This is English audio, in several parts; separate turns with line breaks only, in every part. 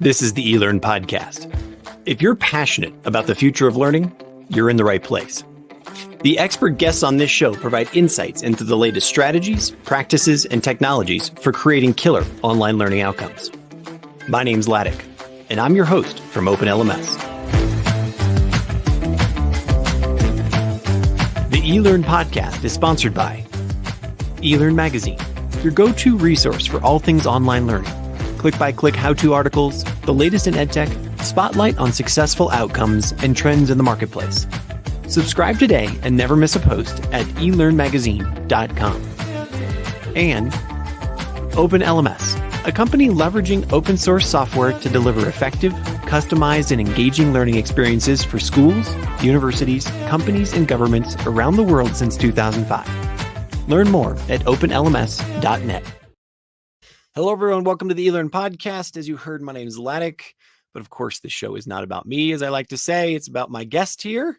This is the eLearn podcast. If you're passionate about the future of learning, you're in the right place. The expert guests on this show provide insights into the latest strategies, practices, and technologies for creating killer online learning outcomes. My name's Laddick, and I'm your host from OpenLMS. The eLearn podcast is sponsored by eLearn Magazine, your go-to resource for all things online learning. Click-by-click how-to articles, the latest in EdTech, spotlight on successful outcomes and trends in the marketplace. Subscribe today and never miss a post at elearnmagazine.com. And OpenLMS, a company leveraging open source software to deliver effective, customized, and engaging learning experiences for schools, universities, companies, and governments around the world since 2005. Learn more at openlms.net. Hello, everyone. Welcome to the eLearn podcast. As you heard, my name is Laddick, but of course, the show is not about me, as I like to say. It's about my guest here,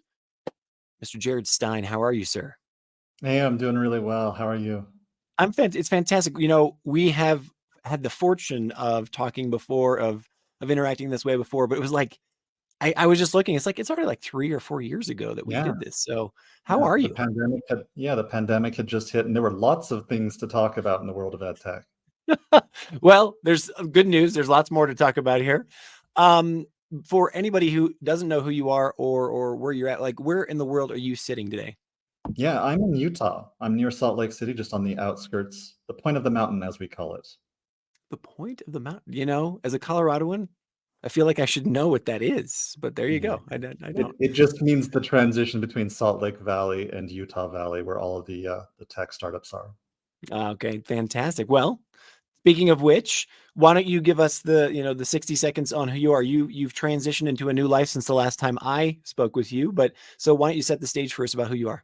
Mr. Jared Stein. How are you, sir?
Hey, I'm doing really well. How are you?
It's fantastic. You know, we have had the fortune of talking before, of interacting this way before, but it was like, I was just looking, it's already like 3 or 4 years ago that we did this. So how are you?
The pandemic had just hit, and there were lots of things to talk about in the world of EdTech.
Well, there's good news. There's lots more to talk about here. For anybody who doesn't know who you are or where you're at, like, where in the world are you sitting today?
Yeah, I'm in Utah. I'm near Salt Lake City, just on the outskirts, the point of the mountain, as we call it.
The point of the mountain. You know, as a Coloradoan, I feel like I should know what that is, but there you go. I don't.
It just means the transition between Salt Lake Valley and Utah Valley, where all of the tech startups are.
Okay, fantastic. Well, speaking of which, why don't you give us the 60 seconds on who you are? You've transitioned into a new life since the last time I spoke with you, but so why don't you set the stage for us about who you are?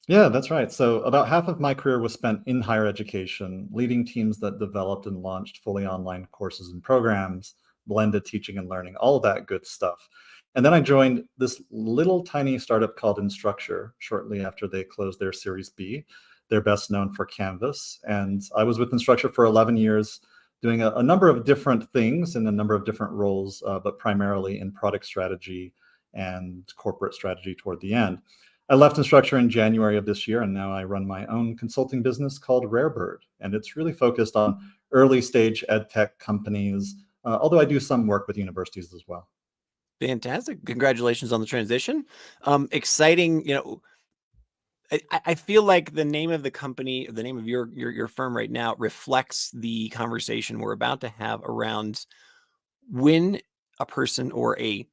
Yeah, that's right. So about half of my career was spent in higher education, leading teams that developed and launched fully online courses and programs, blended teaching and learning, all of that good stuff. And then I joined this little tiny startup called Instructure shortly after they closed their Series B. They're best known for Canvas. And I was with Instructure for 11 years, doing a number of different things in a number of different roles, but primarily in product strategy and corporate strategy toward the end. I left Instructure in January of this year, and now I run my own consulting business called Rarebird. And it's really focused on early stage EdTech companies, although I do some work with universities as well.
Fantastic. Congratulations on the transition. Exciting. You know, I feel like the name of the company, the name of your firm right now reflects the conversation we're about to have around when a person or it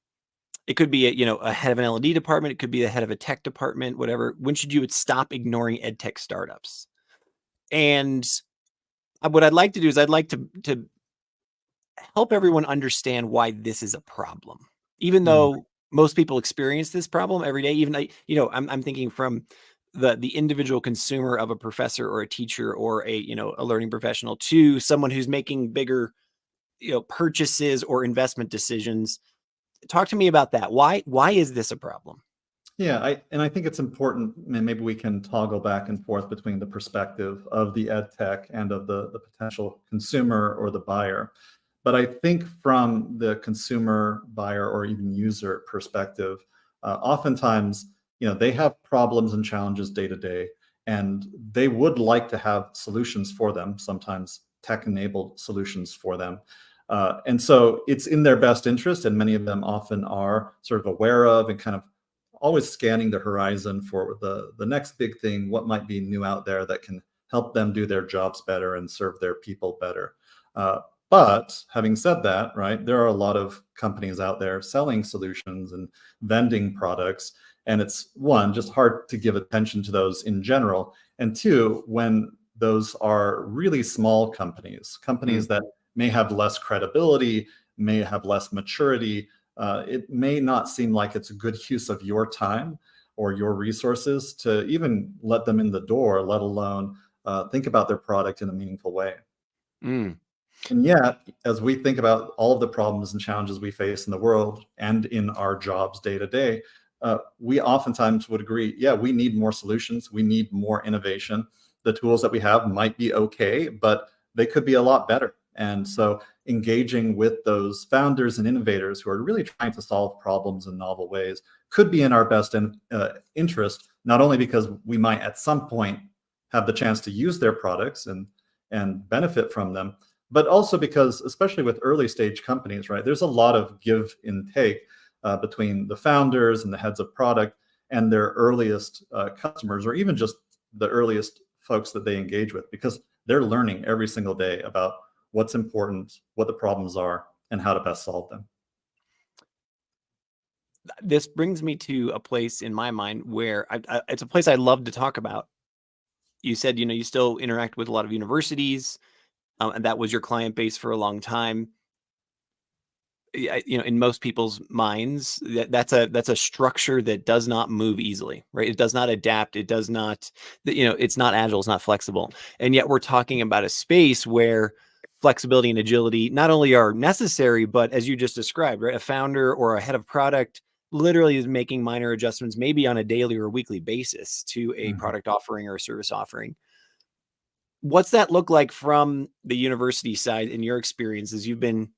could be a head of an L&D department, it could be the head of a tech department, whatever. When should you stop ignoring EdTech startups? And what I'd like to do is I'd like to help everyone understand why this is a problem, even though most people experience this problem every day. Even I'm thinking from the individual consumer of a professor or a teacher or a learning professional to someone who's making bigger purchases or investment decisions. Talk to me about that. Why is this a problem?
Yeah, I think it's important, and maybe we can toggle back and forth between the perspective of the EdTech and of the potential consumer or the buyer. But I think from the consumer, buyer, or even user perspective, oftentimes, they have problems and challenges day to day, and they would like to have solutions for them, sometimes tech-enabled solutions for them. And so it's in their best interest, and many of them often are sort of aware of and kind of always scanning the horizon for the next big thing, what might be new out there that can help them do their jobs better and serve their people better. But having said that, right, there are a lot of companies out there selling solutions and vending products. And it's, one, just hard to give attention to those in general. And two, when those are really small companies that may have less credibility, may have less maturity, it may not seem like it's a good use of your time or your resources to even let them in the door, let alone think about their product in a meaningful way. And yet, as we think about all of the problems and challenges we face in the world and in our jobs day to day, we oftentimes would agree, yeah, we need more solutions. We need more innovation. The tools that we have might be okay, but they could be a lot better. And so engaging with those founders and innovators who are really trying to solve problems in novel ways could be in our best interest, not only because we might at some point have the chance to use their products and benefit from them, but also because, especially with early stage companies, right, there's a lot of give and take between the founders and the heads of product and their earliest customers, or even just the earliest folks that they engage with, because they're learning every single day about what's important, what the problems are, and how to best solve them.
This brings me to a place in my mind where it's a place I love to talk about. You said, you still interact with a lot of universities, and that was your client base for a long time. In most people's minds, that's a structure that does not move easily, right? It does not adapt. It does not, it's not agile. It's not flexible. And yet we're talking about a space where flexibility and agility not only are necessary, but as you just described, right? A founder or a head of product literally is making minor adjustments, maybe on a daily or weekly basis, to a product offering or a service offering. What's that look like from the university side in your experience, as you've been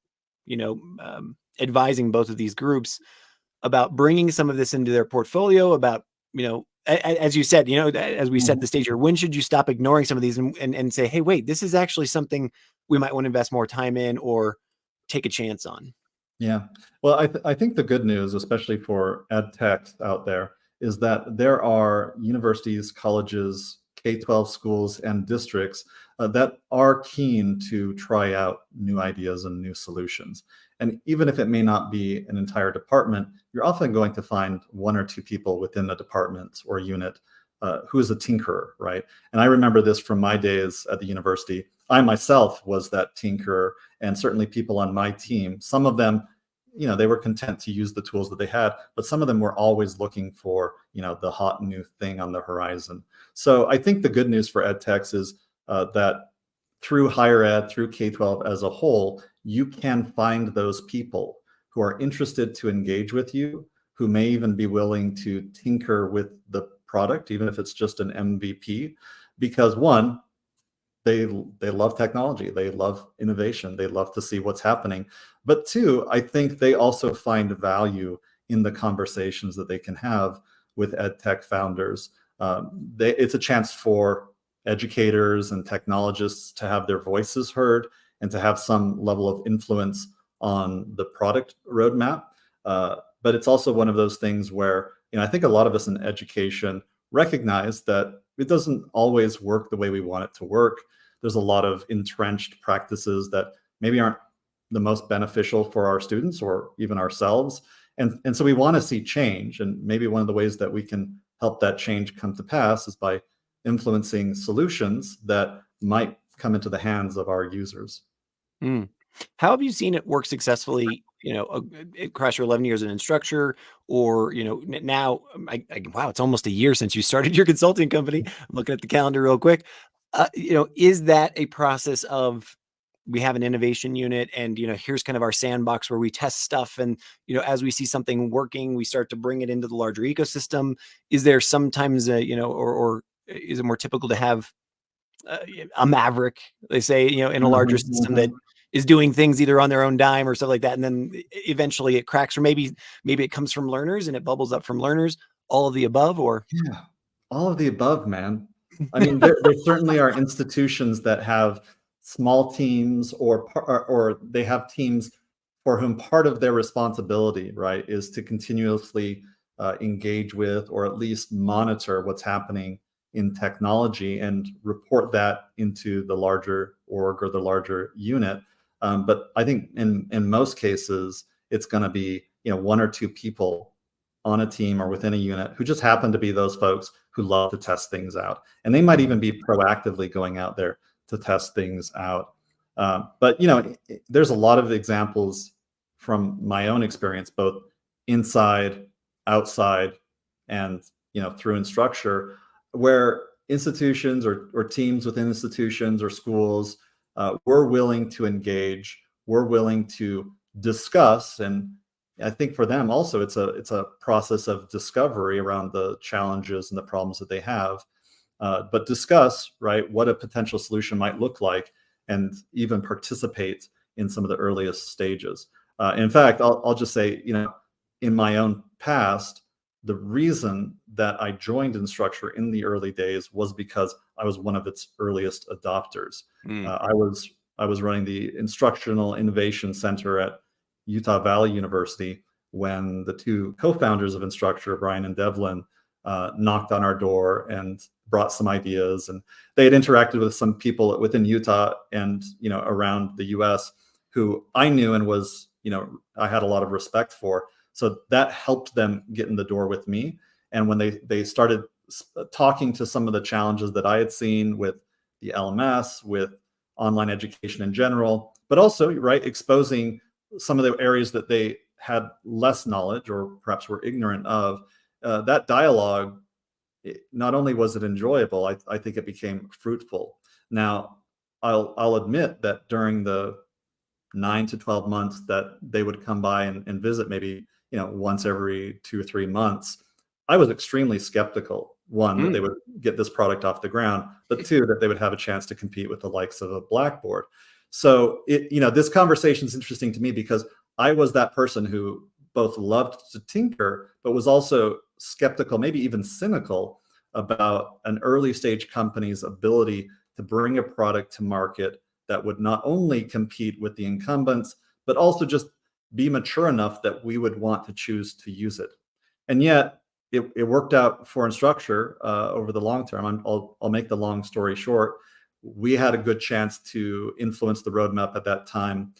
advising both of these groups about bringing some of this into their portfolio, about, as you said, as we set the stage here, when should you stop ignoring some of these and say, hey, wait, this is actually something we might want to invest more time in or take a chance on?
Yeah. Well, I think the good news, especially for ed tech out there, is that there are universities, colleges, K-12 schools, and districts that are keen to try out new ideas and new solutions. And even if it may not be an entire department, you're often going to find one or two people within a department or unit who is a tinkerer, right? And I remember this from my days at the university. I myself was that tinkerer, and certainly people on my team, some of them, they were content to use the tools that they had, but some of them were always looking for, the hot new thing on the horizon. So I think the good news for ed techs is that through higher ed, through K-12 as a whole, you can find those people who are interested to engage with you, who may even be willing to tinker with the product, even if it's just an MVP, because one, they love technology, they love innovation, they love to see what's happening. But two, I think they also find value in the conversations that they can have with ed tech founders. It's a chance for educators and technologists to have their voices heard and to have some level of influence on the product roadmap. But it's also one of those things where, I think a lot of us in education recognize that it doesn't always work the way we want it to work. There's a lot of entrenched practices that maybe aren't the most beneficial for our students or even ourselves. And so we want to see change. And maybe one of the ways that we can help that change come to pass is by influencing solutions that might come into the hands of our users.
How have you seen it work successfully, across your 11 years as an instructor, or, now, wow, it's almost a year since you started your consulting company. I'm looking at the calendar real quick. Is that a process of, we have an innovation unit and, here's kind of our sandbox where we test stuff. And, as we see something working, we start to bring it into the larger ecosystem. Is there sometimes, or is it more typical to have a maverick, they say, in a larger system that is doing things either on their own dime or stuff like that, and then eventually it cracks, or maybe it comes from learners and it bubbles up from learners? All of the above? Or
Yeah, all of the above, man. I mean, there certainly are institutions that have small teams, or they have teams for whom part of their responsibility, right, is to continuously engage with, or at least monitor what's happening in technology and report that into the larger org or the larger unit. But I think in most cases, it's going to be, one or two people on a team or within a unit who just happen to be those folks who love to test things out. And they might even be proactively going out there to test things out. But, there's a lot of examples from my own experience, both inside, outside, and, through Instructure, where institutions or teams within institutions or schools were willing to engage, were willing to discuss. And I think for them also, it's a process of discovery around the challenges and the problems that they have, but discuss, right, what a potential solution might look like, and even participate in some of the earliest stages. In fact, I'll just say, in my own past, the reason that I joined Instructure in the early days was because I was one of its earliest adopters.
Mm.
I was running the Instructional Innovation Center at Utah Valley University when the two co-founders of Instructure, Brian and Devlin, knocked on our door and brought some ideas. And they had interacted with some people within Utah and around the U.S. who I knew and was I had a lot of respect for. So that helped them get in the door with me. And when they started talking to some of the challenges that I had seen with the LMS, with online education in general, but also exposing some of the areas that they had less knowledge or perhaps were ignorant of, that dialogue, not only was it enjoyable, I think it became fruitful. Now, I'll admit that during the 9 to 12 months that they would come by and visit, maybe once every 2 or 3 months, I was extremely skeptical. One, that they would get this product off the ground, but two, that they would have a chance to compete with the likes of a Blackboard. So this conversation is interesting to me because I was that person who both loved to tinker, but was also skeptical, maybe even cynical about an early stage company's ability to bring a product to market that would not only compete with the incumbents, but also just be mature enough that we would want to choose to use it. And yet it worked out for Instructure over the long term. I'll make the long story short. We had a good chance to influence the roadmap at that time.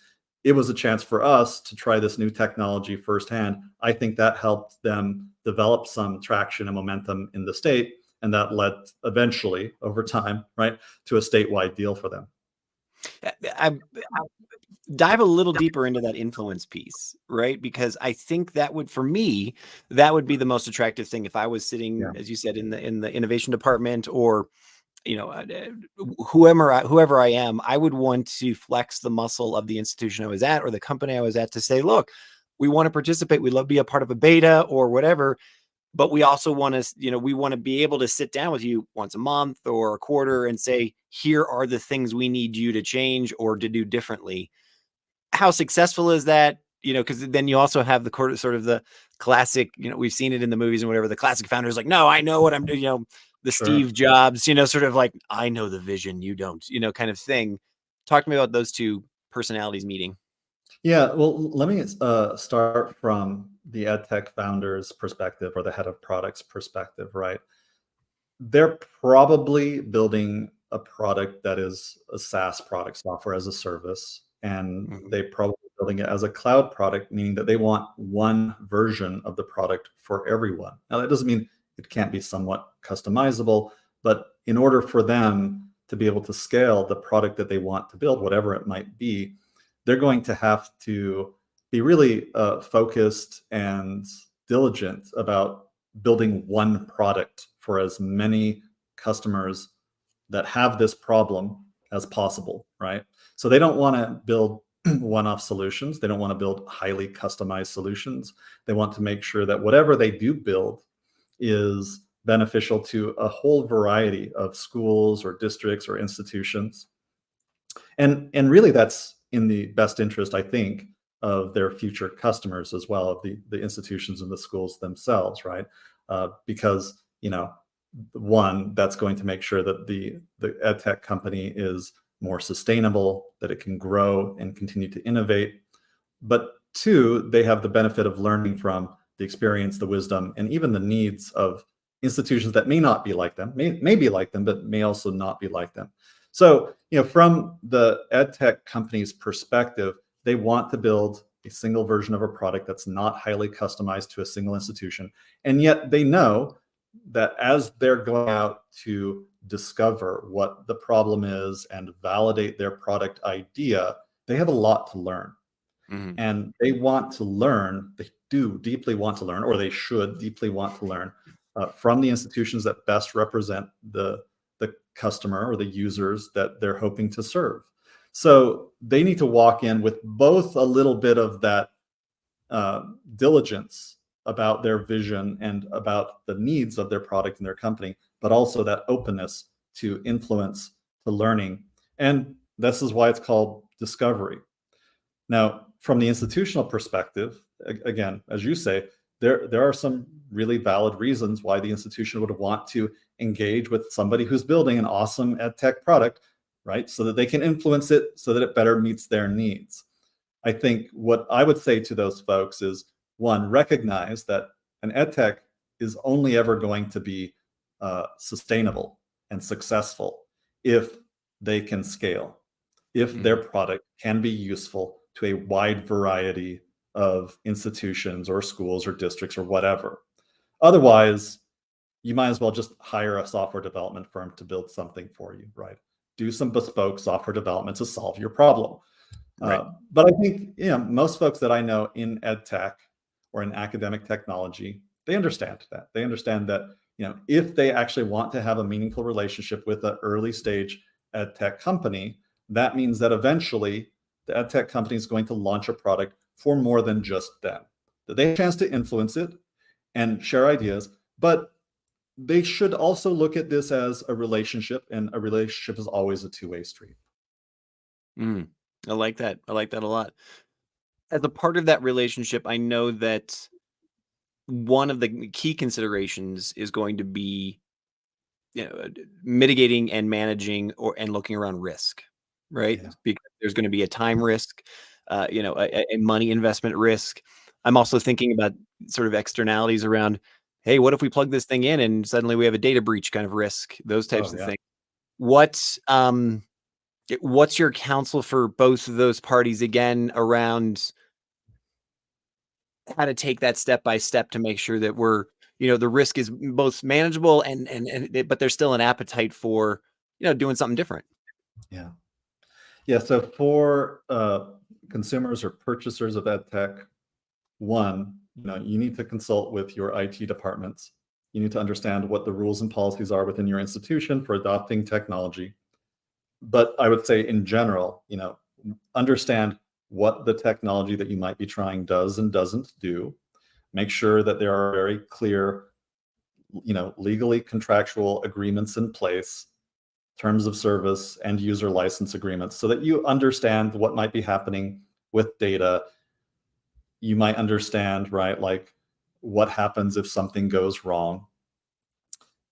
It was a chance for us to try this new technology firsthand. I think that helped them develop some traction and momentum in the state, and that led eventually, over time, to a statewide deal for them.
I dive a little deeper into that influence piece, right? Because I think that would, for me, that would be the most attractive thing if I was sitting, as you said, in the innovation department, or whoever I am. I would want to flex the muscle of the institution I was at or the company I was at to say, look, we want to participate. We'd love to be a part of a beta or whatever. But we also want to, we want to be able to sit down with you once a month or a quarter and say, here are the things we need you to change or to do differently. How successful is that? Because then you also have the sort of the classic, we've seen it in the movies and whatever, the classic founder is like, no, I know what I'm doing, the
Sure.
Steve Jobs, sort of like, I know the vision, you don't, kind of thing. Talk to me about those two personalities meeting.
Yeah, well, let me start from the EdTech founder's perspective or the head of products perspective, right? They're probably building a product that is a SaaS product, software as a service, and they probably building it as a cloud product, meaning that they want one version of the product for everyone. Now, that doesn't mean it can't be somewhat customizable, but in order for them to be able to scale the product that they want to build, whatever it might be, they're going to have to be really focused and diligent about building one product for as many customers that have this problem as possible, right? So they don't want to build one-off solutions. They don't want to build highly customized solutions. They want to make sure that whatever they do build is beneficial to a whole variety of schools or districts or institutions. And really that's in the best interest, I think, of their future customers as well, of the institutions and the schools themselves, right? Because, one, that's going to make sure that the EdTech company is more sustainable, that it can grow and continue to innovate. But two, they have the benefit of learning from the experience, the wisdom, and even the needs of institutions that may not be like them, may be like them, but may also not be like them. So, from the EdTech company's perspective, they want to build a single version of a product that's not highly customized to a single institution. And yet they know that as they're going out to discover what the problem is and validate their product idea, they have a lot to learn. And they want to learn, they do deeply want to learn, or they should deeply want to learn from the institutions that best represent the customer or the users that they're hoping to serve. So they need to walk in with both a little bit of that diligence about their vision and about the needs of their product and their company, but also that openness to influence, to learning. And This is why it's called discovery. Now, from the institutional perspective, again, as you say, there are some really valid reasons why the institution would want to engage with somebody who's building an awesome ed tech product, right? So that they can influence it so that it better meets their needs. I think what I would say to those folks is, one, recognize that an ed tech is only ever going to be sustainable and successful if they can scale, if their product can be useful to a wide variety of institutions or schools or districts or whatever. Otherwise, you might as well just hire a software development firm to build something for you, right? Do some bespoke software development to solve your problem.
Right.
But I think, most folks that I know in ed tech or in academic technology, they understand that. They understand that, if they actually want to have a meaningful relationship with an early stage ed tech company, that means that eventually the ed tech company is going to launch a product for more than just them. That they have a chance to influence it and share ideas, but they should also look at this as a relationship, and a relationship is always a two-way street.
I like that. I like that a lot. As a part of that relationship, I know that one of the key considerations is going to be, mitigating and managing and looking around risk, right?
Yeah.
Because there's going to be a time risk, a money investment risk. I'm also thinking about sort of externalities around, hey, what if we plug this thing in and suddenly we have a data breach kind of risk, those types of things. What's your counsel for both of those parties again around how to take that step by step to make sure that we're, the risk is both manageable but there's still an appetite for, doing something different.
Yeah. So for consumers or purchasers of ed tech, one, you need to consult with your IT departments. You need to understand what the rules and policies are within your institution for adopting technology. But I would say in general, understand what the technology that you might be trying does and doesn't do. Make sure that there are very clear, legally contractual agreements in place, terms of service and user license agreements, so that you understand what might be happening with data. You might understand, right, like what happens if something goes wrong.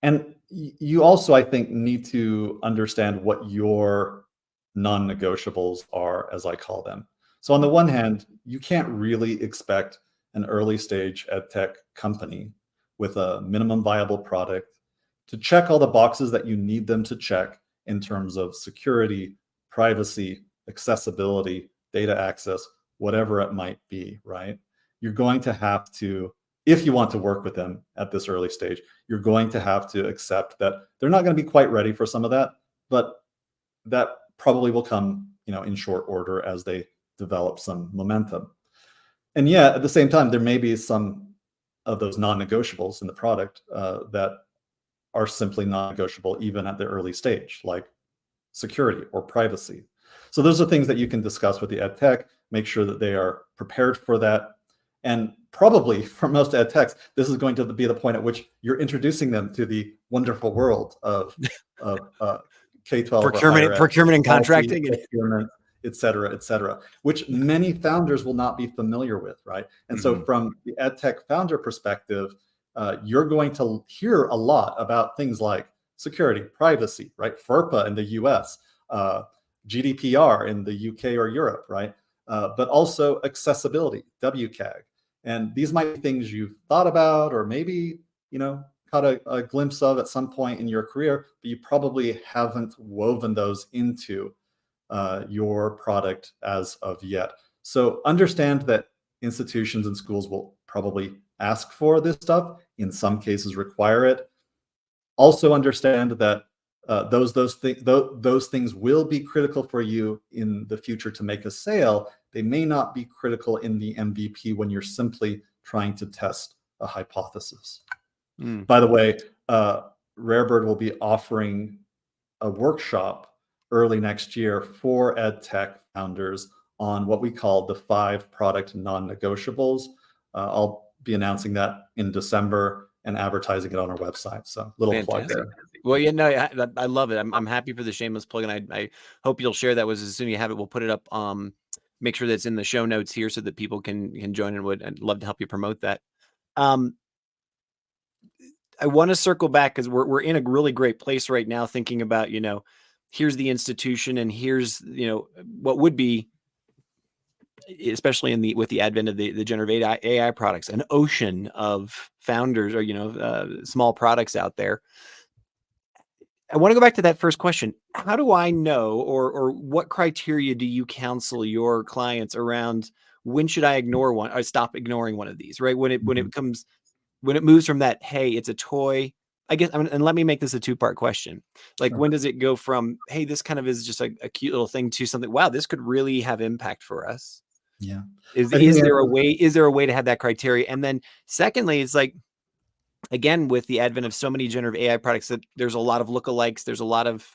And you also, I think, need to understand what your non-negotiables are, as I call them. So on the one hand, you can't really expect an early stage ed tech company with a minimum viable product to check all the boxes that you need them to check in terms of security, privacy, accessibility, data access, whatever it might be, right? You're going to have to, if you want to work with them at this early stage, you're going to have to accept that they're not going to be quite ready for some of that, but that probably will come, in short order as they develop some momentum. And yeah, at the same time, there may be some of those non-negotiables in the product that are simply non-negotiable even at the early stage, like security or privacy. So those are things that you can discuss with the ed tech, make sure that they are prepared for that. And probably for most ed techs, this is going to be the point at which you're introducing them to the wonderful world of K-12
procurement and contracting,
procurement, et cetera, which many founders will not be familiar with, right? And so from the ed tech founder perspective, you're going to hear a lot about things like security, privacy, right? FERPA in the US, GDPR in the UK or Europe, right? But also accessibility, WCAG. And these might be things you've thought about, or maybe, caught a glimpse of at some point in your career, but you probably haven't woven those into your product as of yet. So understand that institutions and schools will probably ask for this stuff, in some cases require it. Also understand that those things will be critical for you in the future to make a sale. They may not be critical in the MVP when you're simply trying to test a hypothesis. By the way, Rarebird will be offering a workshop early next year for ed tech founders on what we call the 5 product non-negotiables. I'll be announcing that in December and advertising it on our website. So little plug there.
Well, yeah, no, I love it. I'm happy for the shameless plug, and I hope you'll share that with us as soon as you have it. We'll put it up. Make sure that's in the show notes here so that people can join and I'd love to help you promote that. I want to circle back because we're in a really great place right now, thinking about, here's the institution and here's, what would be, especially with the advent of the generative AI products, an ocean of founders or, small products out there. I want to go back to that first question. How do I know, or what criteria do you counsel your clients around when should I ignore one or stop ignoring one of these, right? When it moves from that, hey, it's a toy, I guess, and let me make this a two-part question. Like,
Sure.
when does it go from, hey, this kind of is just a cute little thing to something, wow, this could really have impact for us?
Yeah.
Is
I think
is
the
there a
answer,
way, is there a way to have that criteria? And then secondly, it's like, again, with the advent of so many generative AI products, that there's a lot of lookalikes, there's a lot of,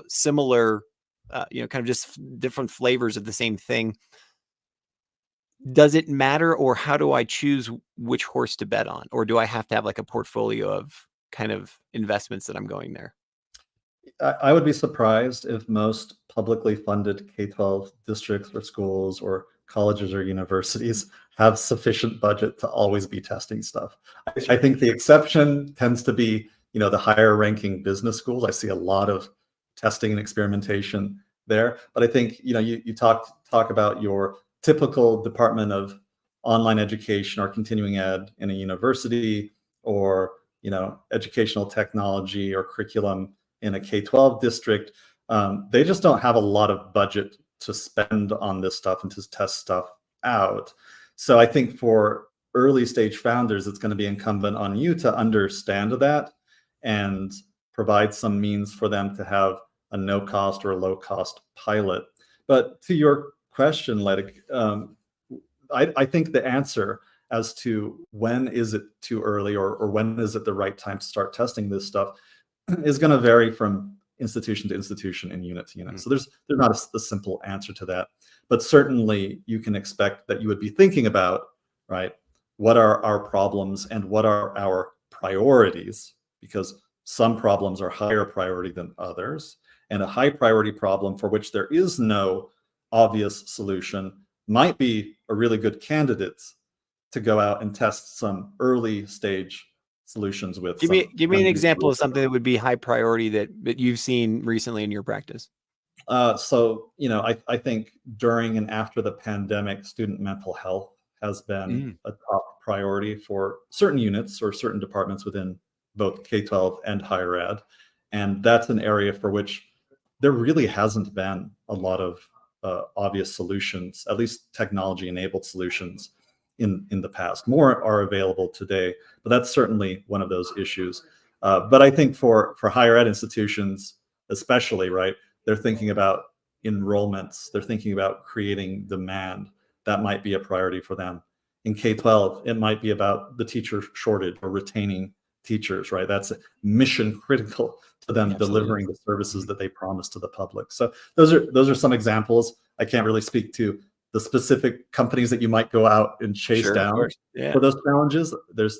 similar, kind of just different flavors of the same thing. Does it matter, or how do I choose which horse to bet on? Or do I have to have like a portfolio of kind of investments that I'm going there?
I would be surprised if most publicly funded K-12 districts or schools or colleges or universities have sufficient budget to always be testing stuff. I think the exception tends to be, the higher ranking business schools. I see a lot of testing and experimentation there. But I think, you talk about your typical department of online education or continuing ed in a university, or, educational technology or curriculum in a K-12 district. They just don't have a lot of budget to spend on this stuff and to test stuff out. So I think for early stage founders, it's going to be incumbent on you to understand that and provide some means for them to have a no cost or a low cost pilot. But to your question, Ledig, I think the answer as to when is it too early, or when is it the right time to start testing this stuff, is going to vary from institution to institution and unit to unit. So there's not a simple answer to that, but certainly you can expect that you would be thinking about, right, what are our problems and what are our priorities, because some problems are higher priority than others, and a high priority problem for which there is no obvious solution might be a really good candidate to go out and test some early stage solutions with
Give
some.
me an example of something that would be high priority that you've seen recently in your practice.
So, I think during and after the pandemic, student mental health has been a top priority for certain units or certain departments within both K-12 and higher ed. And that's an area for which there really hasn't been a lot of obvious solutions, at least technology-enabled solutions in the past. More are available today, but that's certainly one of those issues. But I think for higher ed institutions, especially, right, they're thinking about enrollments, they're thinking about creating demand. That might be a priority for them. In K-12, it might be about the teacher shortage or retaining teachers, right? That's mission critical to them.
Absolutely.
Delivering the services that they promise to the public. So those are some examples. I can't really speak to the specific companies that you might go out and chase down for those challenges.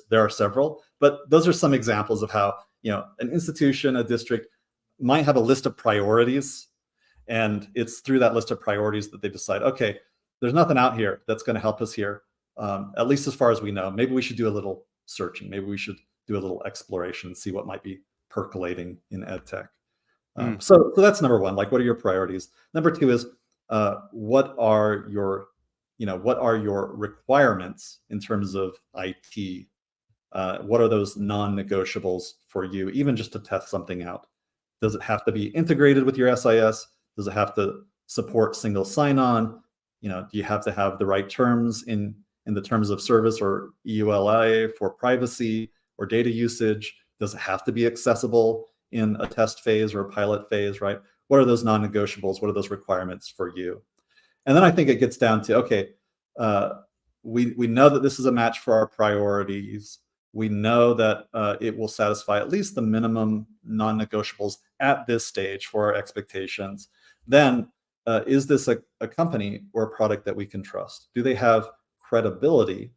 There are several, but those are some examples of how, an institution, a district might have a list of priorities, and it's through that list of priorities that they decide, okay, there's nothing out here that's going to help us here, at least as far as we know. Maybe we should do a little searching. Maybe we should do a little exploration and see what might be percolating in EdTech. So that's number one. Like, what are your priorities? Number two is, what are your requirements in terms of IT? What are those non-negotiables for you, even just to test something out? Does it have to be integrated with your SIS? Does it have to support single sign-on? Do you have to have the right terms in the terms of service or EULA for privacy or data usage? Does it have to be accessible in a test phase or a pilot phase, right? What are those non-negotiables? What are those requirements for you? And then I think it gets down to, okay, we know that this is a match for our priorities. We know that it will satisfy at least the minimum non-negotiables at this stage for our expectations. Then, is this a company or a product that we can trust? Do they have credibility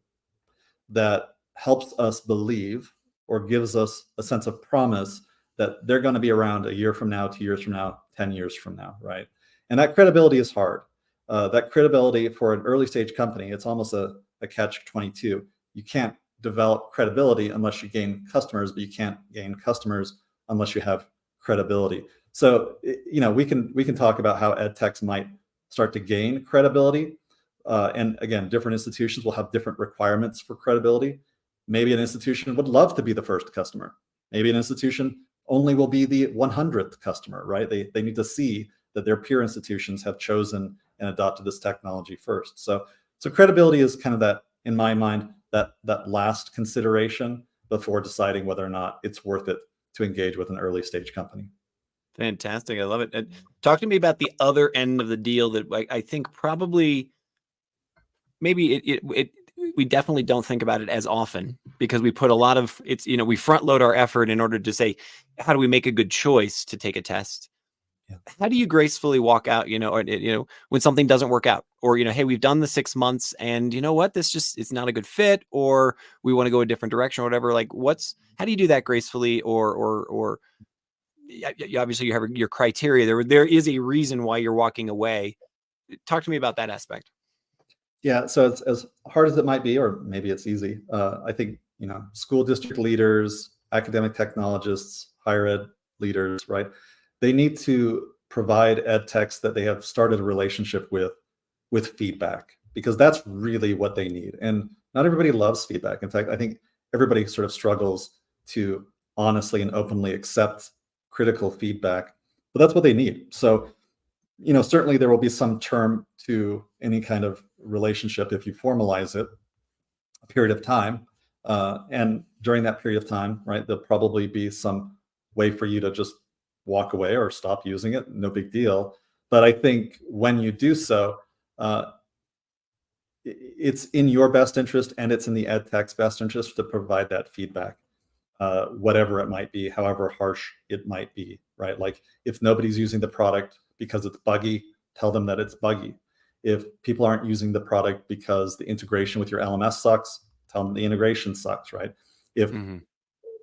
that helps us believe or gives us a sense of promise that they're going to be around a year from now, 2 years from now, 10 years from now, right? And that credibility is hard. That credibility for an early stage company, it's almost a catch-22. You can't develop credibility unless you gain customers, but you can't gain customers unless you have credibility. So, we can talk about how ed techs might start to gain credibility. And again, different institutions will have different requirements for credibility. Maybe an institution would love to be the first customer. Maybe an institution only will be the 100th customer, right? They need to see that their peer institutions have chosen and adopted this technology first. So credibility is kind of that, in my mind, that last consideration before deciding whether or not it's worth it to engage with an early stage company.
Fantastic. I love it. And talk to me about the other end of the deal that I think probably maybe we definitely don't think about it as often, because we put a lot of we front load our effort in order to say, how do we make a good choice to take a test?
Yeah.
How do you gracefully walk out, or, when something doesn't work out, or, hey, we've done the 6 months and you know what, it's not a good fit, or we want to go a different direction or whatever. Like how do you do that gracefully? Or obviously you have your criteria. There is a reason why you're walking away. Talk to me about that aspect.
Yeah, so it's as hard as it might be, or maybe it's easy. I think, school district leaders, academic technologists, higher ed leaders, right? They need to provide ed techs that they have started a relationship with feedback, because that's really what they need. And not everybody loves feedback. In fact, I think everybody sort of struggles to honestly and openly accept critical feedback, but that's what they need. So, certainly there will be some term to any kind of relationship if you formalize it, a period of time. And during that period of time, right, there'll probably be some way for you to just walk away or stop using it. No big deal. But I think when you do so, it's in your best interest, and it's in the ed tech's best interest to provide that feedback, whatever it might be, however harsh it might be, right? Like if nobody's using the product because it's buggy, tell them that it's buggy. If people aren't using the product because the integration with your LMS sucks, tell them the integration sucks, right? If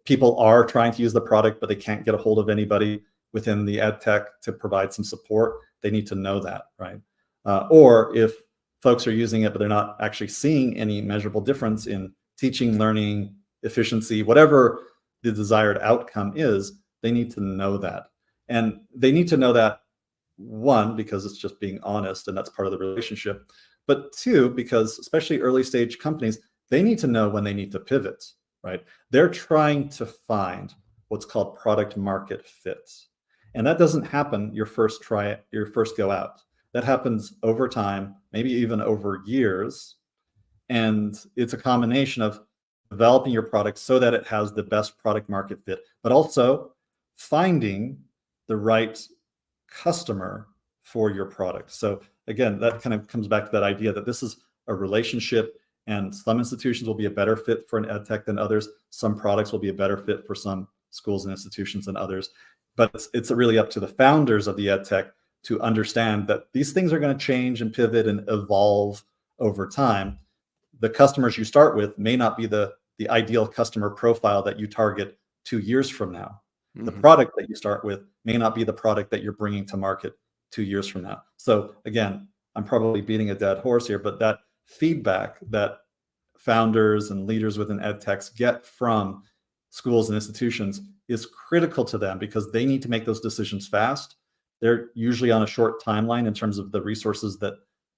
people are trying to use the product, but they can't get a hold of anybody within the ed tech to provide some support, they need to know that, right? Or if folks are using it, but they're not actually seeing any measurable difference in teaching, learning, efficiency, whatever the desired outcome is, they need to know that. And they need to know that, one, because it's just being honest and that's part of the relationship. But two, because especially early stage companies, they need to know when they need to pivot, right? They're trying to find what's called product market fit. And that doesn't happen your first go out. That happens over time, maybe even over years. And it's a combination of developing your product so that it has the best product market fit, but also finding the right customer for your product. So again, that kind of comes back to that idea that this is a relationship, and some institutions will be a better fit for an ed tech than others. Some products will be a better fit for some schools and institutions than others. But it's really up to the founders of the ed tech to understand that these things are going to change and pivot and evolve over time. The customers you start with may not be the ideal customer profile that you target 2 years from now. The product that you start with may not be the product that you're bringing to market 2 years from now. So again, I'm probably beating a dead horse here, but that feedback that founders and leaders within ed techs get from schools and institutions is critical to them, because they need to make those decisions fast. They're usually on a short timeline in terms of the resources that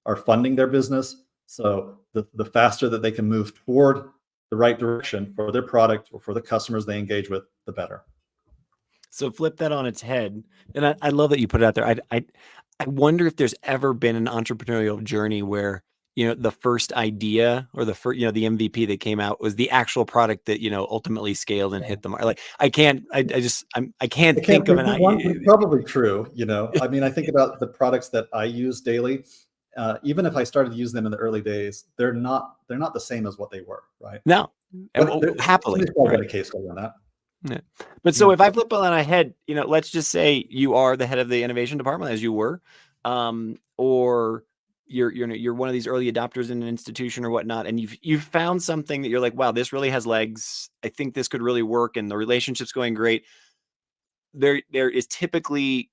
are funding their business. So the faster that they can move toward the right direction for their product or for the customers they engage with, the better.
So flip that on its head. And I love that you put it out there. I wonder if there's ever been an entrepreneurial journey where, the first idea or the first, the MVP that came out was the actual product that, ultimately scaled and hit the market. Like I can't think of an
one. It's probably true. I mean, I think about the products that I use daily. Even if I started to use them in the early days, they're not the same as what they were, right?
No, happily.
Got a case study on that.
Yeah. But so if I flip on my head, let's just say you are the head of the innovation department, as you were, or you're one of these early adopters in an institution or whatnot, and you've found something that you're like, wow, this really has legs. I think this could really work, and the relationship's going great. there is typically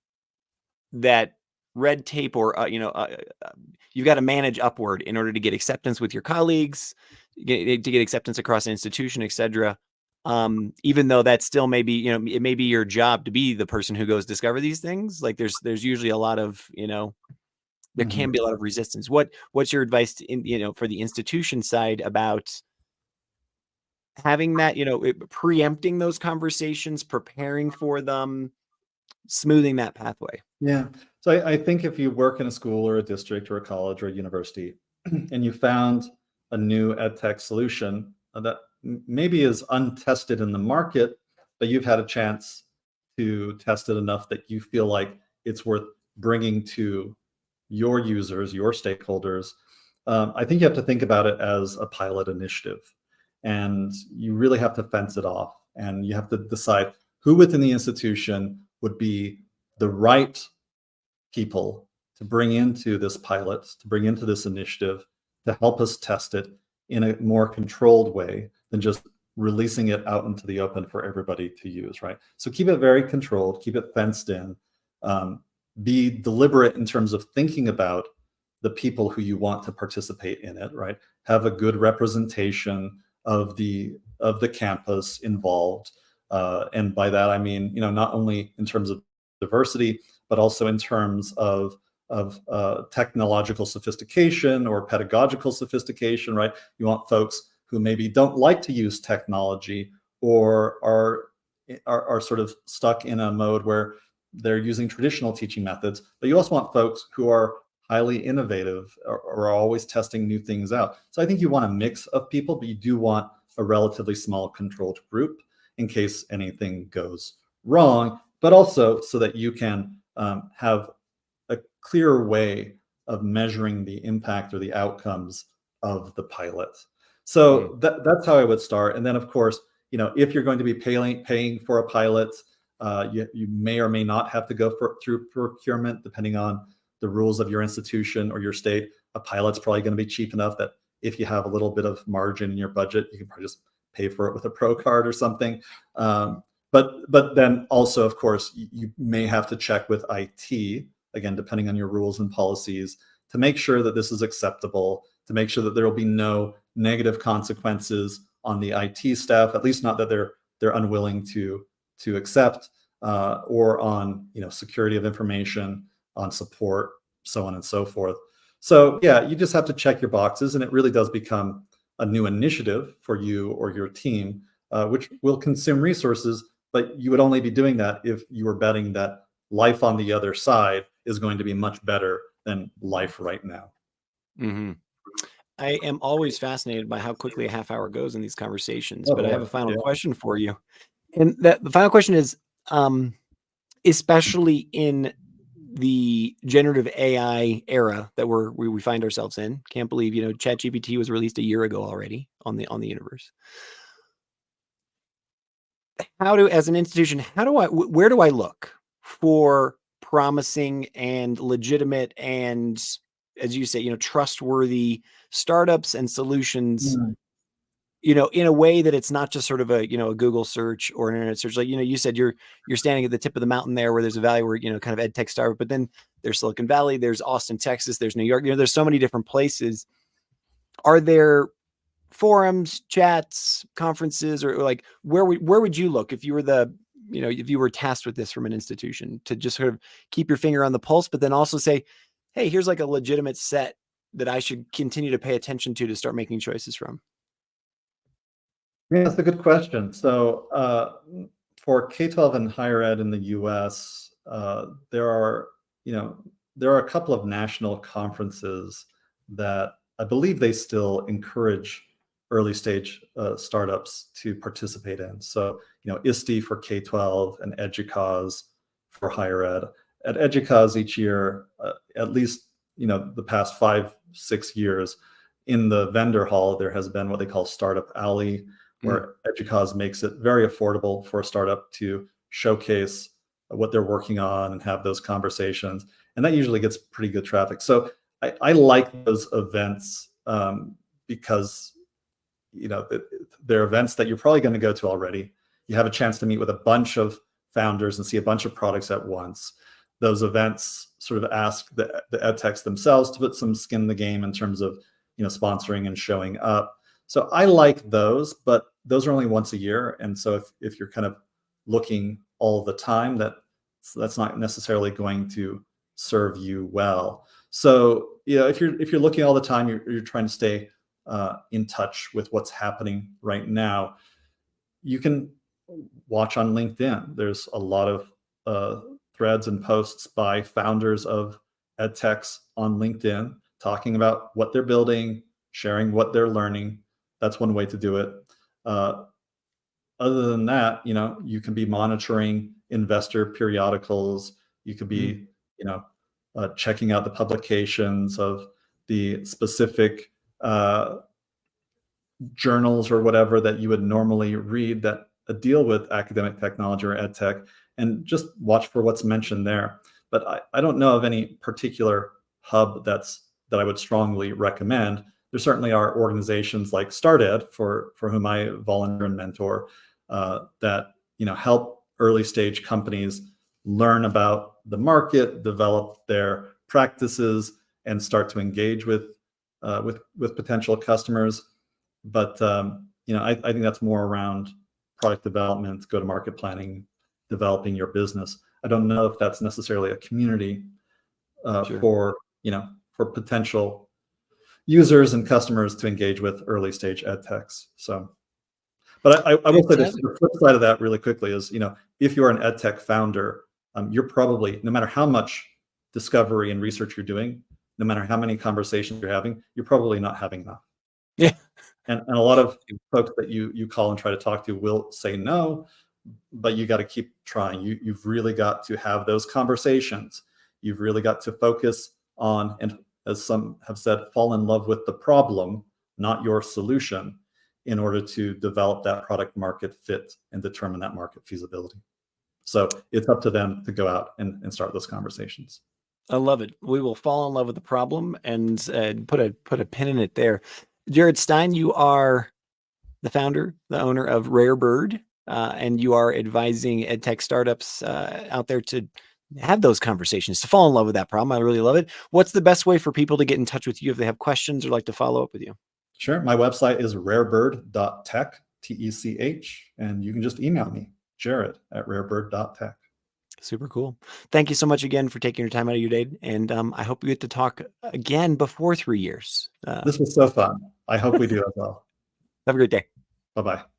that red tape, or you've got to manage upward in order to get acceptance with your colleagues, to get acceptance across an institution, etc. Even though that still may be, it may be your job to be the person who goes discover these things. Like there's usually a lot of, there can be a lot of resistance. What's your advice for the institution side about having that, preempting those conversations, preparing for them, smoothing that pathway?
Yeah. So I think if you work in a school or a district or a college or a university and you found a new EdTech solution that maybe is untested in the market, but you've had a chance to test it enough that you feel like it's worth bringing to your users, your stakeholders, I think you have to think about it as a pilot initiative. And you really have to fence it off. And you have to decide who within the institution would be the right people to bring into this pilot, to bring into this initiative, to help us test it in a more controlled way than just releasing it out into the open for everybody to use, right? So keep it very controlled, keep it fenced in, be deliberate in terms of thinking about the people who you want to participate in it, right? Have a good representation of the campus involved. And by that, I mean, not only in terms of diversity, but also in terms of technological sophistication or pedagogical sophistication, right? You want folks who maybe don't like to use technology or are sort of stuck in a mode where they're using traditional teaching methods, but you also want folks who are highly innovative or are always testing new things out. So I think you want a mix of people, but you do want a relatively small controlled group in case anything goes wrong, but also so that you can have a clear way of measuring the impact or the outcomes of the pilot. So that's how I would start. And then, of course, if you're going to be paying for a pilot, you may or may not have to go through procurement, depending on the rules of your institution or your state. A pilot's probably going to be cheap enough that if you have a little bit of margin in your budget, you can probably just pay for it with a pro card or something. But then also, of course, you may have to check with IT, again, depending on your rules and policies, to make sure that this is acceptable, to make sure that there will be no negative consequences on the IT staff, at least not that they're unwilling to accept, or on security of information, on support, so on and so forth. So yeah, you just have to check your boxes, and it really does become a new initiative for you or your team, which will consume resources, but you would only be doing that if you were betting that life on the other side is going to be much better than life right now.
Mm-hmm. I am always fascinated by how quickly a half hour goes in these conversations,
Oh,
but I have a
boy.
final
Yeah.
question for you. And the final question is, especially in the generative AI era that we find ourselves in, can't believe, ChatGPT was released a year ago already on the universe. As an institution, where do I look for promising and legitimate and, as you say, trustworthy startups and solutions, in a way that it's not just sort of a Google search or an internet search. Like, you said you're standing at the tip of the mountain there where there's a valley where, kind of EdTech startup, but then there's Silicon Valley, there's Austin, Texas, there's New York, there's so many different places. Are there forums, chats, conferences, or like where would you look if you were if you were tasked with this from an institution, to just sort of keep your finger on the pulse, but then also say, hey, here's like a legitimate set that I should continue to pay attention to start making choices from?
Yeah, that's a good question. So for K-12 and higher ed in the US, there are a couple of national conferences that I believe they still encourage early stage startups to participate in. So ISTE for K-12 and EDUCAUSE for higher ed. At EDUCAUSE each year, at least the past 5-6 years, in the vendor hall, there has been what they call Startup Alley, where EDUCAUSE makes it very affordable for a startup to showcase what they're working on and have those conversations. And that usually gets pretty good traffic. So I like those events because they're events that you're probably going to go to already. You have a chance to meet with a bunch of founders and see a bunch of products at once. Those events sort of ask the EdTechs themselves to put some skin in the game in terms of, sponsoring and showing up. So I like those, but those are only once a year. And so if you're kind of looking all the time, that's not necessarily going to serve you well. So, if you're looking all the time, you're trying to stay in touch with what's happening right now. You can watch on LinkedIn. There's a lot of threads and posts by founders of EdTechs on LinkedIn talking about what they're building, sharing what they're learning. That's one way to do it. Other than that, you can be monitoring investor periodicals. You could be, checking out the publications of the specific journals or whatever that you would normally read that deal with academic technology or EdTech, and just watch for what's mentioned there. But I don't know of any particular hub that I would strongly recommend. There certainly are organizations like StartEd, for whom I volunteer and mentor, that help early stage companies learn about the market, develop their practices, and start to engage with potential customers. But I think that's more around product development, go-to-market planning, developing your business. I don't know if that's necessarily a community
Sure.
for potential users and customers to engage with early stage EdTechs. So, but I will say this, the flip side of that really quickly is, if you're an EdTech founder, you're probably, no matter how much discovery and research you're doing, no matter how many conversations you're having, you're probably not having enough.
Yeah.
And a lot of folks that you call and try to talk to will say no, but you got to keep trying. You've really got to have those conversations. You've really got to focus on, and as some have said, fall in love with the problem, not your solution, in order to develop that product market fit and determine that market feasibility. So it's up to them to go out and start those conversations.
I love it. We will fall in love with the problem and put a pin in it there. Jared Stein, you are the founder, the owner of Rare Bird, and you are advising EdTech startups out there to have those conversations, to fall in love with that problem. I really love it. What's the best way for people to get in touch with you if they have questions or like to follow up with you?
Sure. My website is rarebird.tech, TECH, and you can just email me, jared@rarebird.tech.
Super cool. Thank you so much again for taking your time out of your day. And I hope we get to talk again before 3 years.
This was so fun. I hope we do as well.
Have a great day.
Bye-bye.